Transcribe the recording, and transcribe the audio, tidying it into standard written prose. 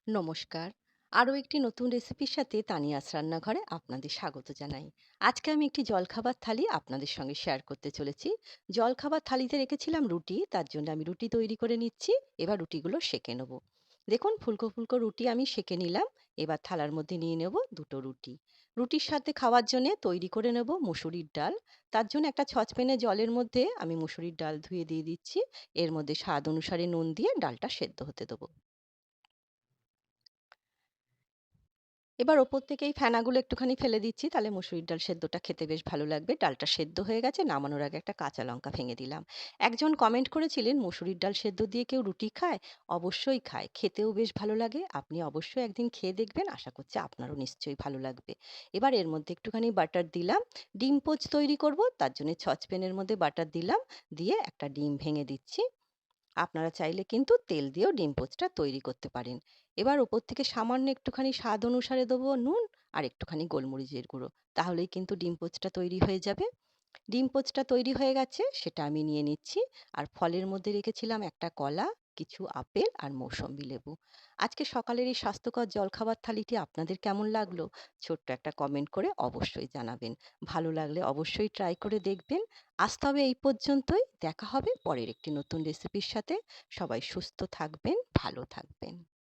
নমস্কার। আরও একটি নতুন রেসিপির সাথে তানিয়াস রান্নাঘরে আপনাদের স্বাগত জানাই। আজকে আমি একটি জলখাবার থালি আপনাদের সঙ্গে শেয়ার করতে চলেছি। জলখাবার থালিতে রেখেছিলাম রুটি, তার জন্য আমি রুটি তৈরি করে নিচ্ছি। এবার রুটিগুলো সেঁকে নেব। দেখুন ফুলকো ফুলকো রুটি আমি সেঁকে নিলাম। এবার থালার মধ্যে নিয়ে নেব দুটো রুটি। রুটির সাথে খাওয়ার জন্যে তৈরি করে নেব মুসুরির ডাল। তার জন্য একটা সসপ্যানে জলের মধ্যে আমি মুসুরির ডাল ধুয়ে দিয়ে দিচ্ছি। এর মধ্যে স্বাদ অনুসারে নুন দিয়ে ডালটা সেদ্ধ হতে দেবো। এবার ওপর থেকে এই ফেনাগুলো একটুখানি ফেলে দিচ্ছি, তাহলে মুসুরির ডাল সেদ্ধটা খেতে বেশ ভালো লাগবে। ডালটা সেদ্ধ হয়ে গেছে, নামানোর আগে একটা কাঁচা লঙ্কা ভেঙে দিলাম। একজন কমেন্ট করেছিলেন, মুসুরির ডাল সেদ্ধ দিয়ে কেউ রুটি খায়? অবশ্যই খায়, খেতেও বেশ ভালো লাগে। আপনি অবশ্যই একদিন খেয়ে দেখবেন, আশা করছি আপনারও নিশ্চয়ই ভালো লাগবে। এবার এর মধ্যে একটুখানি বাটার দিলাম। ডিম পোচ তৈরি করব, তার জন্য সসপ্যানের মধ্যে বাটার দিলাম, দিয়ে একটা ডিম ভেঙে দিচ্ছি। আপনারা চাইলে কিন্তু তেল দিয়েও ডিম পোচটা তৈরি করতে পারেন। এবার ওপর থেকে সামান্য একটুখানি স্বাদ অনুসারে দেবো নুন আর একটুখানি গোলমরিচের গুঁড়ো। তাহলেই কিন্তু ডিম পোচটা তৈরি হয়ে যাবে। ডিম পোচটা তৈরি হয়ে গেছে, সেটা আমি নিয়ে নিচ্ছি। আর ফলের মধ্যে রেখেছিলাম একটা কলা, কিছু আপেল আর মৌসম্বি লেবু। আজকে সকালের এই স্বাস্থ্যকর জলখাবার থালিটি আপনাদের কেমন লাগলো? ছোট্ট একটা কমেন্ট করে অবশ্যই জানাবেন। ভালো লাগলে অবশ্যই ট্রাই করে দেখবেন। আজ তবে এই পর্যন্তই। দেখা হবে পরের একটি নতুন রেসিপির সাথে। সবাই সুস্থ থাকবেন, ভালো থাকবেন।